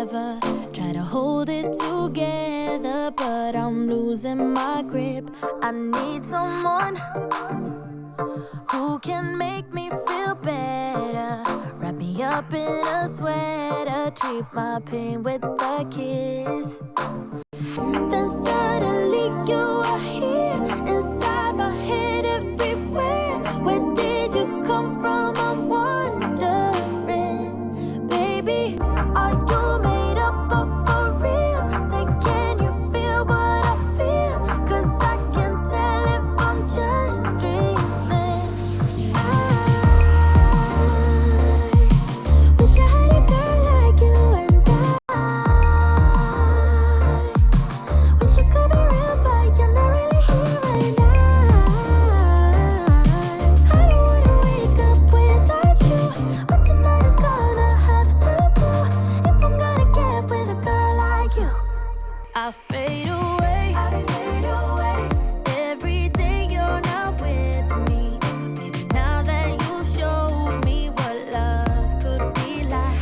forever. Try to hold it together, but I'm losing my grip. I need someone who can make me feel better. Wrap me up in a sweater, treat my pain with a kiss. Then suddenly you are here, inside my head everywhere. Where did you come from? I'm wondering, baby, are you made up of for real? Say, can you feel what I feel? 'Cause I can tell if I'm just dreaming. I wish I had a girl like you, and wish you could be real, but you're not really here right now. I don't wanna wake up without you. What tonight is gonna have to do if I'm gonna get with a girl like you. I fade away, every day you're not with me. Maybe now that you've showed me what love could be like,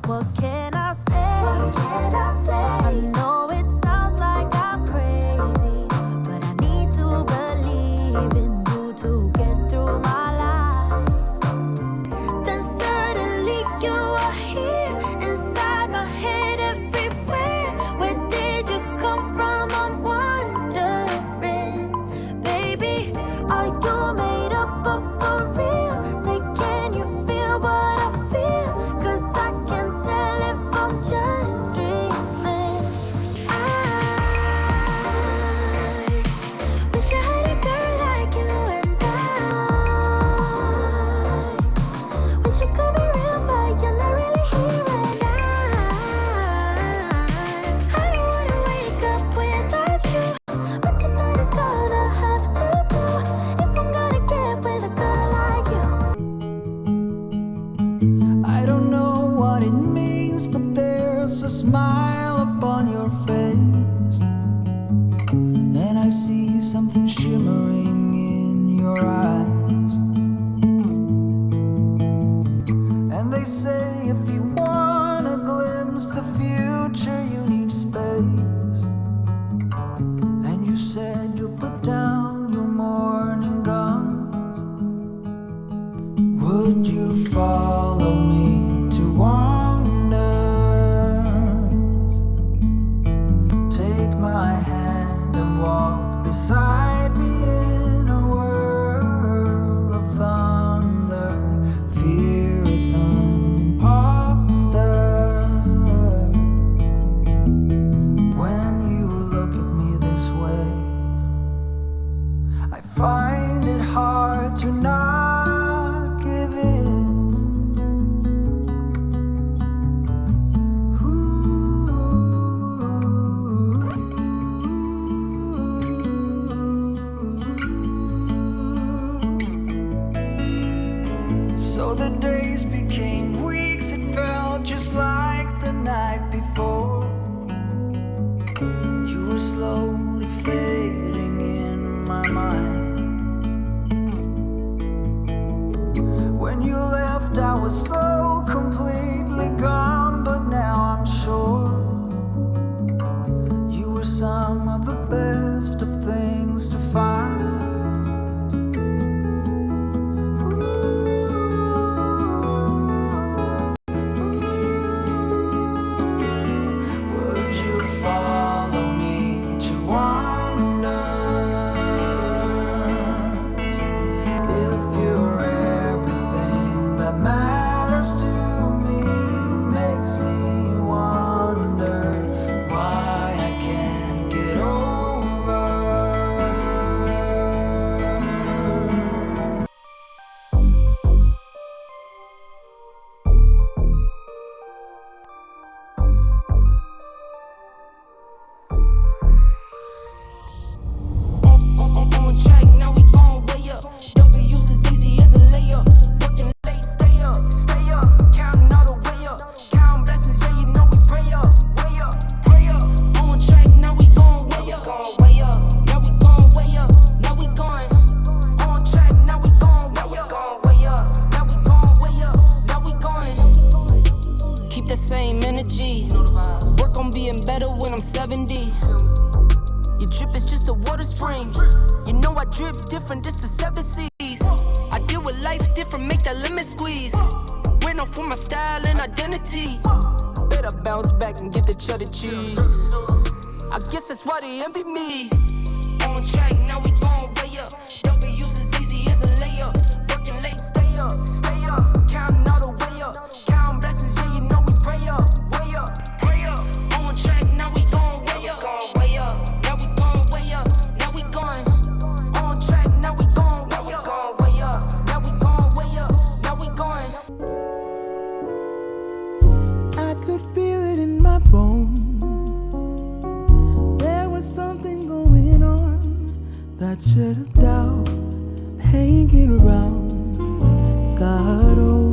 what can I say? I know it sounds like I'm crazy, but I need to believe in you to get through my life. Then suddenly you are here, inside my head everywhere. Where did you come from? I'm wondering, baby, are you made up of for real? Say, can you feel what I feel? 'Cause I can tell if I'm just dreaming. I wish I had a girl like you, and wish you could be real, but you're not really here right now. I don't wanna wake up without you. What tonight is gonna have to do if I'm gonna get with a girl like you. I don't know what it means, but there's a smile upon your face, and I see something shimmering in your eyes. And they say if you wanna glimpse the future, you need space. And you said you'll put down your morning guns. Would you follow me to wonders? Take my hand and walk beside me in a world of thunder. Fear is an imposter. When same energy. Work on being better when I'm 70. Your drip is just a water spring. You know I drip different, just the 7 C's. I deal with life different, make that limit squeeze. Went off for my style and identity. Better bounce back and get the cheddar cheese. I guess that's why they envy me. On track, now we gon' way up. W's as easy as a layup. Working late, stay up. Counting all the way up. Counting blessings, yeah, you know we pray up. Way up, pray up. On track, now we gon' way up. Now we gon' way up. Now we going. On track, now we gon' way up. Now we gon' way up. Now we going. I could feel it in my bones. There was something going on. That shit of doubt hanging around. God, oh.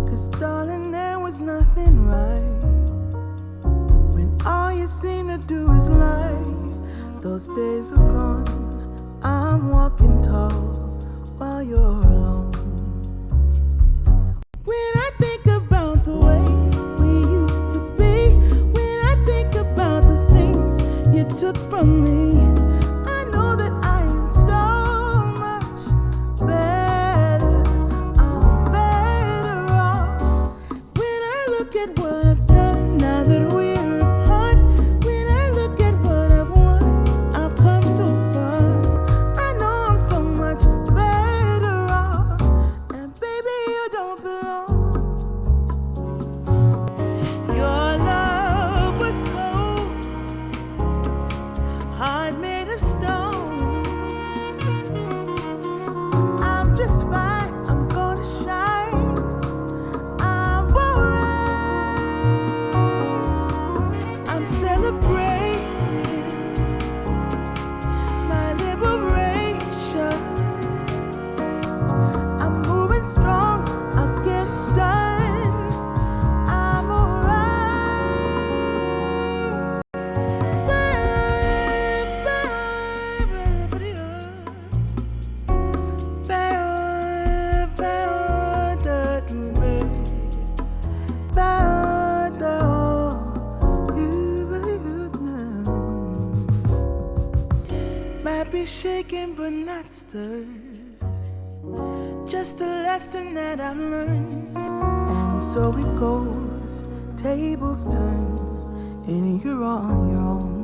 'Cause darling, there was nothing right when all you seem to do is lie. Those days are gone. I'm walking tall while you're alone. When I think about the way we used to be, when I think about the things you took from me, I know that I am so much better. I'm better off. When I look at what I've done now that we're apart, when I look at what I've won, I've come so far. I know I'm so much better off. And baby, you don't belong. Your love was cold, heart made of stone. I'm just fine, I'm gonna shine. I'm alright. I'm celebrating my liberation. I'm moving strong, I'll get it done. I'm alright. Might be shaken but not stirred. Just a lesson that I've learned. And so it goes, tables turn, and you're on your own.